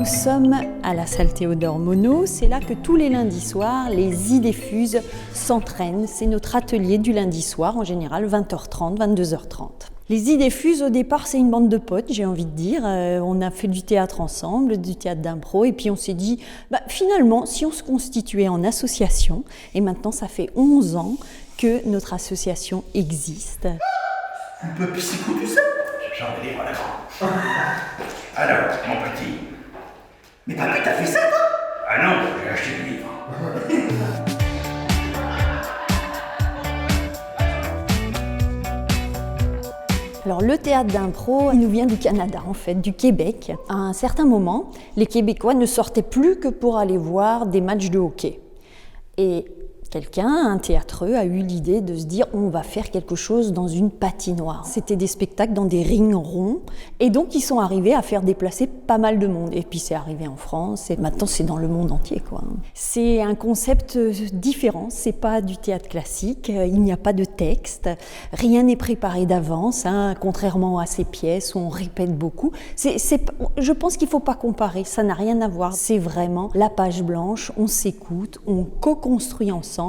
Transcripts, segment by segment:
Nous sommes à la salle Théodore Monod, c'est là que tous les lundis soirs, les idées fuses s'entraînent. C'est notre atelier du lundi soir, en général 20h30, 22h30. Les idées fuses, au départ, c'est une bande de potes, j'ai envie de dire. On a fait du théâtre ensemble, du théâtre d'impro, et puis on s'est dit, finalement, si on se constituait en association, et maintenant ça fait 11 ans que notre association existe. Un peu psycho tout ça. J'en ai livre à la grande. Alors, mon petit. Mais papa, t'as fait ça, toi? Ah non, j'ai acheté le livre. Alors le théâtre d'impro, il nous vient du Canada en fait, du Québec. À un certain moment, les Québécois ne sortaient plus que pour aller voir des matchs de hockey. Et quelqu'un, un théâtreux, a eu l'idée de se dire on va faire quelque chose dans une patinoire. C'était des spectacles dans des rings ronds et donc ils sont arrivés à faire déplacer pas mal de monde. Et puis c'est arrivé en France et maintenant c'est dans le monde entier, quoi. C'est un concept différent, c'est pas du théâtre classique, il n'y a pas de texte, rien n'est préparé d'avance, contrairement à ces pièces où on répète beaucoup. Je pense qu'il faut pas comparer, ça n'a rien à voir. C'est vraiment la page blanche, on s'écoute, on co-construit ensemble.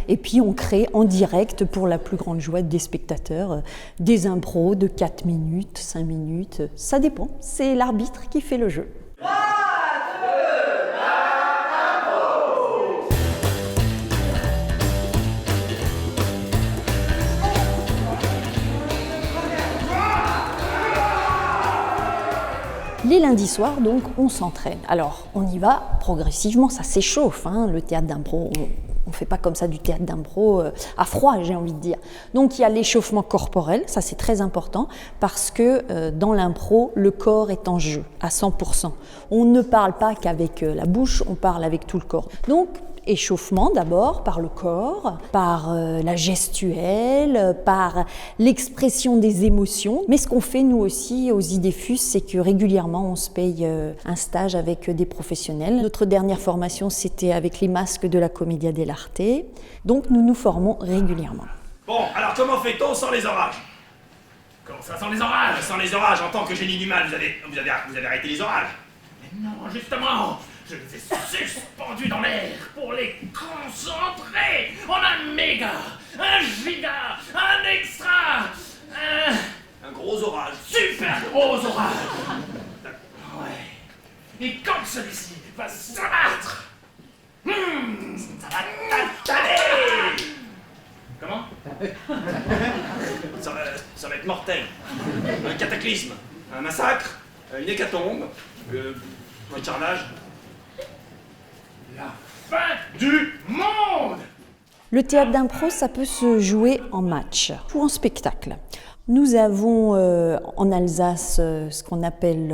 Et puis on crée en direct, pour la plus grande joie des spectateurs, des impros de 4 minutes, 5 minutes, ça dépend, c'est l'arbitre qui fait le jeu. 3, 2, 1, Les lundis soirs, donc, on s'entraîne. Alors, on y va progressivement, ça s'échauffe, le théâtre d'impro. On ne fait pas comme ça du théâtre d'impro à froid, j'ai envie de dire. Donc il y a l'échauffement corporel, ça c'est très important, parce que dans l'impro, le corps est en jeu à 100%. On ne parle pas qu'avec la bouche, on parle avec tout le corps. Donc échauffement d'abord par le corps, par la gestuelle, par l'expression des émotions. Mais ce qu'on fait nous aussi aux idées fuses, c'est que régulièrement on se paye un stage avec des professionnels. Notre dernière formation, c'était avec les masques de la Commedia dell'arte. Donc nous nous formons régulièrement. Bon, alors comment fait-on sans les orages? Comment ça, sans les orages? Sans les orages, en tant que génie du mal, vous avez arrêté les orages? Mais non, justement, je les ai suspendus dans l'air pour les concentrer en un méga, un giga, un extra, un gros orage, super gros orage. Ouais. Et quand celui-ci va s'abattre, ça va t'attaler. Comment? Ça va être mortel. Un cataclysme, un massacre, une hécatombe, un carnage. La fin du monde! Le théâtre d'impro, ça peut se jouer en match ou en spectacle. Nous avons en Alsace ce qu'on appelle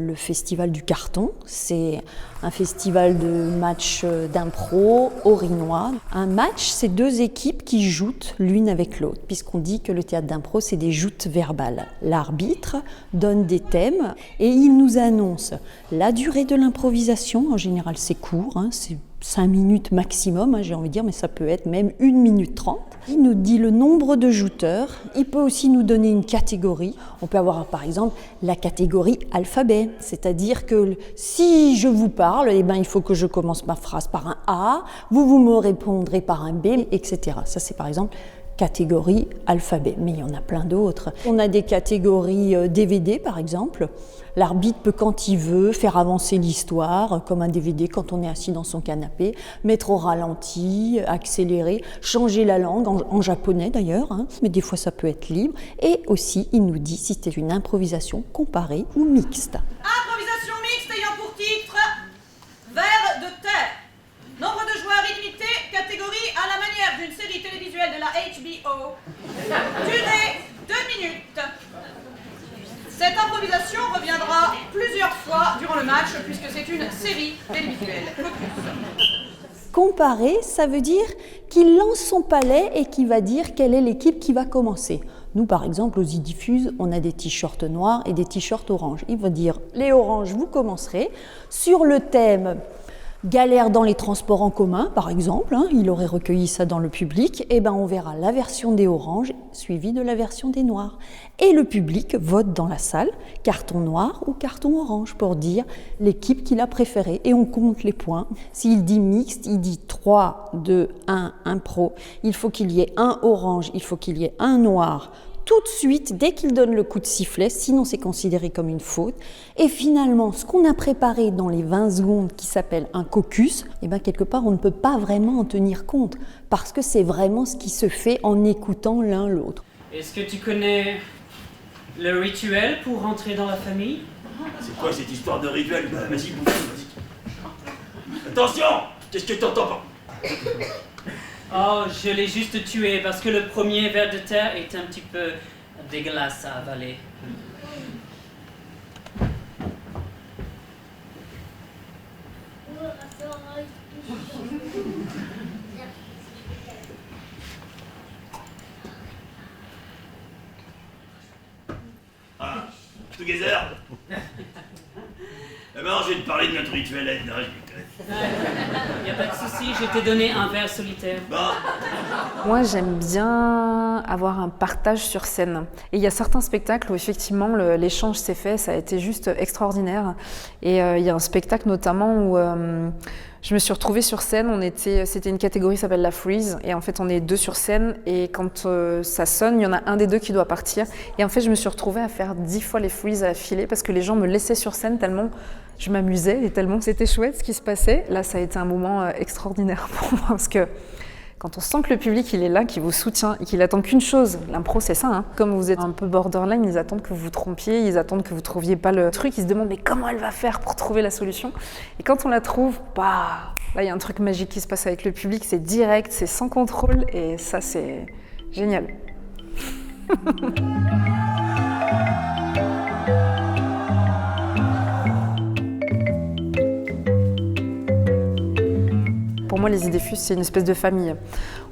le Festival du Carton. C'est un festival de matchs d'impro orinois. Un match, c'est deux équipes qui jouent l'une avec l'autre, puisqu'on dit que le théâtre d'impro, c'est des joutes verbales. L'arbitre donne des thèmes et il nous annonce la durée de l'improvisation. En général, c'est court, c'est 5 minutes maximum, j'ai envie de dire, mais ça peut être même 1 minute 30. Il nous dit le nombre de jouteurs. Il peut aussi nous donner une catégorie. On peut avoir par exemple la catégorie alphabet, c'est-à-dire que si je vous parle, il faut que je commence ma phrase par un A, vous me répondrez par un B, etc. Ça c'est par exemple catégorie alphabet, mais il y en a plein d'autres. On a des catégories DVD par exemple. L'arbitre peut, quand il veut, faire avancer l'histoire, comme un DVD quand on est assis dans son canapé, mettre au ralenti, accélérer, changer la langue, en japonais d'ailleurs, mais des fois ça peut être libre. Et aussi, il nous dit si c'était une improvisation comparée ou mixte. Improvisation mixte ayant pour titre Vers de terre. Nombre de joueurs illimité, catégorie à la manière d'une série télévisuelle de la HBO. Durée 2 minutes. Cette improvisation reviendra plusieurs fois durant le match puisque c'est une série télévisuelle. Comparer, ça veut dire qu'il lance son palais et qu'il va dire quelle est l'équipe qui va commencer. Nous, par exemple, aux idées fuses, on a des t-shirts noirs et des t-shirts orange. Il va dire, les oranges, vous commencerez sur le thème Galère dans les transports en commun, par exemple, il aurait recueilli ça dans le public, et ben on verra la version des oranges suivie de la version des noirs. Et le public vote dans la salle, carton noir ou carton orange, pour dire l'équipe qu'il a préférée. Et on compte les points. S'il dit mixte, il dit 3, 2, 1, impro. Il faut qu'il y ait un orange, il faut qu'il y ait un noir, tout de suite, dès qu'il donne le coup de sifflet, sinon c'est considéré comme une faute. Et finalement, ce qu'on a préparé dans les 20 secondes qui s'appelle un caucus, eh ben quelque part on ne peut pas vraiment en tenir compte, parce que c'est vraiment ce qui se fait en écoutant l'un l'autre. Est-ce que tu connais le rituel pour rentrer dans la famille? C'est quoi cette histoire de rituel? Bah, vas-y, bouge, vas-y. Attention! Qu'est-ce que t'entends pas? Oh, je l'ai juste tué parce que le premier ver de terre est un petit peu dégueulasse à avaler. Ah, together. Eh ben, je vais te parler de notre rituel Edna. Y a pas de souci, je t'ai donné un verre solitaire. Bon. Moi, j'aime bien avoir un partage sur scène. Et il y a certains spectacles où effectivement l'échange s'est fait, ça a été juste extraordinaire. Et il y a un spectacle notamment où je me suis retrouvée sur scène. C'était une catégorie qui s'appelle la freeze. Et en fait, on est 2 sur scène. Et quand ça sonne, il y en a un des 2 qui doit partir. Et en fait, je me suis retrouvée à faire 10 fois les freeze à la filée parce que les gens me laissaient sur scène tellement je m'amusais et tellement c'était chouette ce qui se passait. Là, ça a été un moment extraordinaire pour moi parce que quand on sent que le public il est là, qu'il vous soutient et qu'il attend qu'une chose, l'impro c'est ça, Comme vous êtes un peu borderline, ils attendent que vous vous trompiez, ils attendent que vous trouviez pas le truc, ils se demandent mais comment elle va faire pour trouver la solution. Et quand on la trouve, là il y a un truc magique qui se passe avec le public, c'est direct, c'est sans contrôle et ça c'est génial. Pour moi, les Idées Fusent, c'est une espèce de famille.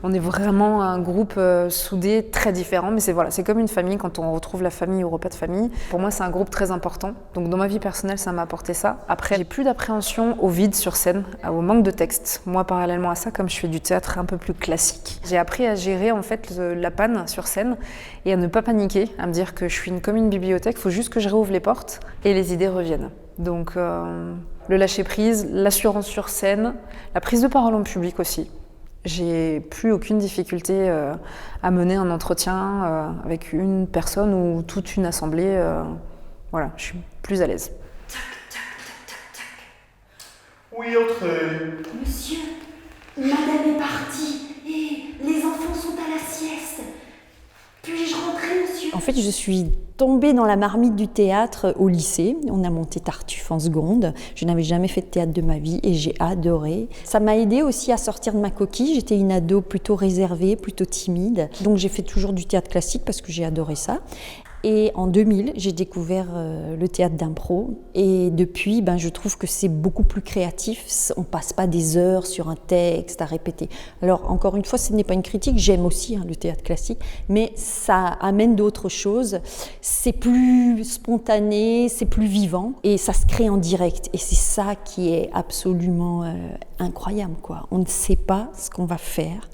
On est vraiment un groupe soudé, très différent, mais c'est comme une famille quand on retrouve la famille au repas de famille. Pour moi, c'est un groupe très important. Donc, dans ma vie personnelle, ça m'a apporté ça. Après, j'ai plus d'appréhension au vide sur scène, au manque de texte. Moi, parallèlement à ça, comme je fais du théâtre un peu plus classique, j'ai appris à gérer en fait la panne sur scène et à ne pas paniquer, à me dire que je suis comme une bibliothèque, il faut juste que je réouvre les portes et les idées reviennent. Donc, le lâcher-prise, l'assurance sur scène, la prise de parole en public aussi. J'ai plus aucune difficulté à mener un entretien avec une personne ou toute une assemblée. Voilà, je suis plus à l'aise. Oui, entrez. Monsieur, madame est partie et les enfants sont à la sieste. Puis-je rentrer, monsieur? En fait, je suis tombée dans la marmite du théâtre au lycée. On a monté Tartuffe en seconde. Je n'avais jamais fait de théâtre de ma vie et j'ai adoré. Ça m'a aidée aussi à sortir de ma coquille. J'étais une ado plutôt réservée, plutôt timide. Donc j'ai fait toujours du théâtre classique parce que j'ai adoré ça. Et en 2000, j'ai découvert le théâtre d'impro. Et depuis, je trouve que c'est beaucoup plus créatif. On passe pas des heures sur un texte à répéter. Alors, encore une fois, ce n'est pas une critique. J'aime aussi le théâtre classique. Mais ça amène d'autres choses. C'est plus spontané, c'est plus vivant. Et ça se crée en direct. Et c'est ça qui est absolument incroyable, quoi. On ne sait pas ce qu'on va faire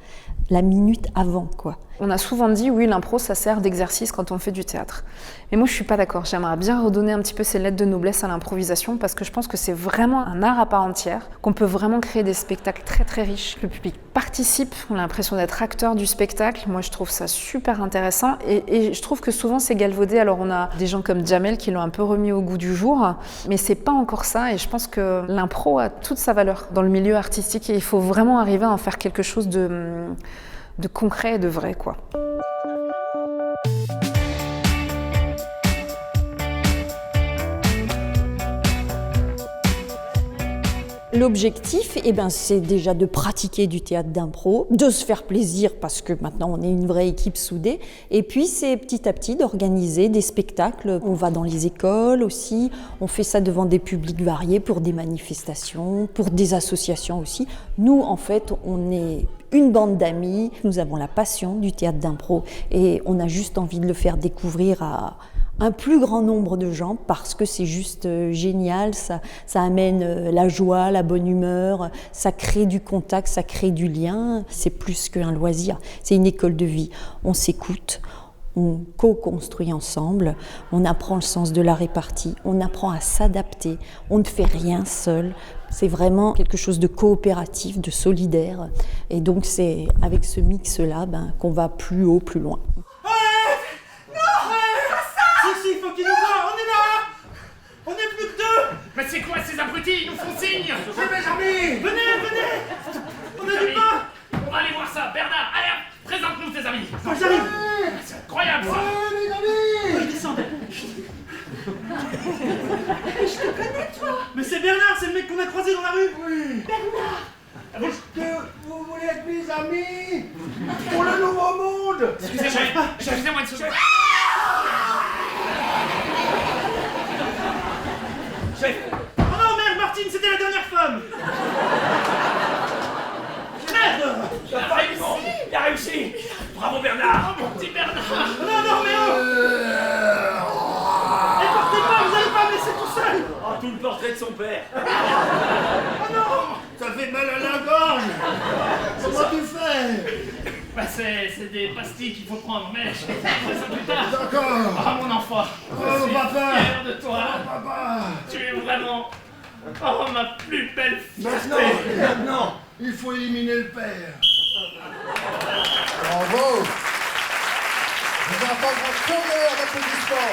la minute avant, quoi. On a souvent dit, oui, l'impro, ça sert d'exercice quand on fait du théâtre. Mais moi, je suis pas d'accord. J'aimerais bien redonner un petit peu ces lettres de noblesse à l'improvisation parce que je pense que c'est vraiment un art à part entière, qu'on peut vraiment créer des spectacles très, très riches. Le public participe, on a l'impression d'être acteur du spectacle. Moi, je trouve ça super intéressant et je trouve que souvent, c'est galvaudé. Alors, on a des gens comme Jamel qui l'ont un peu remis au goût du jour, mais c'est pas encore ça et je pense que l'impro a toute sa valeur dans le milieu artistique et il faut vraiment arriver à en faire quelque chose de concret et de vrai, quoi. L'objectif, c'est déjà de pratiquer du théâtre d'impro, de se faire plaisir parce que maintenant on est une vraie équipe soudée, et puis c'est petit à petit d'organiser des spectacles. On va dans les écoles aussi, on fait ça devant des publics variés pour des manifestations, pour des associations aussi. Nous, en fait, on est une bande d'amis, nous avons la passion du théâtre d'impro et on a juste envie de le faire découvrir un plus grand nombre de gens parce que c'est juste génial, ça amène la joie, la bonne humeur, ça crée du contact, ça crée du lien. C'est plus qu'un loisir, c'est une école de vie. On s'écoute, on co-construit ensemble, on apprend le sens de la répartie, on apprend à s'adapter, on ne fait rien seul. C'est vraiment quelque chose de coopératif, de solidaire. Et donc c'est avec ce mix-là qu'on va plus haut, plus loin. Si, faut qu'ils nous voient, on est là! On est plus que 2! Mais c'est quoi ces abrutis? Ils nous font signe! C'est Benjamin! Venez! On a du pain! On va aller voir ça, Bernard! Allez hop, présente-nous tes amis! J'arrive! C'est incroyable ça! Je te connais, toi. Mais c'est Bernard, c'est le mec qu'on a croisé dans la rue! Oui! Bernard. Que vous voulez être mes amis pour le nouveau monde. Excusez-moi une seconde! Chef! Oh non, merde, Martine, c'était la dernière femme! Merde! Il a réussi! Bravo Bernard! Oh, mon petit Bernard! Non, mais oh! Ne partez pas, vous allez pas me laisser tout seul! Oh, tout le portrait de son père! Oh non! Ça fait mal à la gorge. Comment tu fais? Bah c'est des pastilles qu'il faut prendre, mais je vais faire ça plus tard! D'accord. Oh mon enfant! Oh Je suis papa. fier de toi! Papa. Tu es vraiment... Oh, ma plus belle fierté! Maintenant, il faut éliminer le père. Bravo. Nous entendrons que meilleur applaudissement.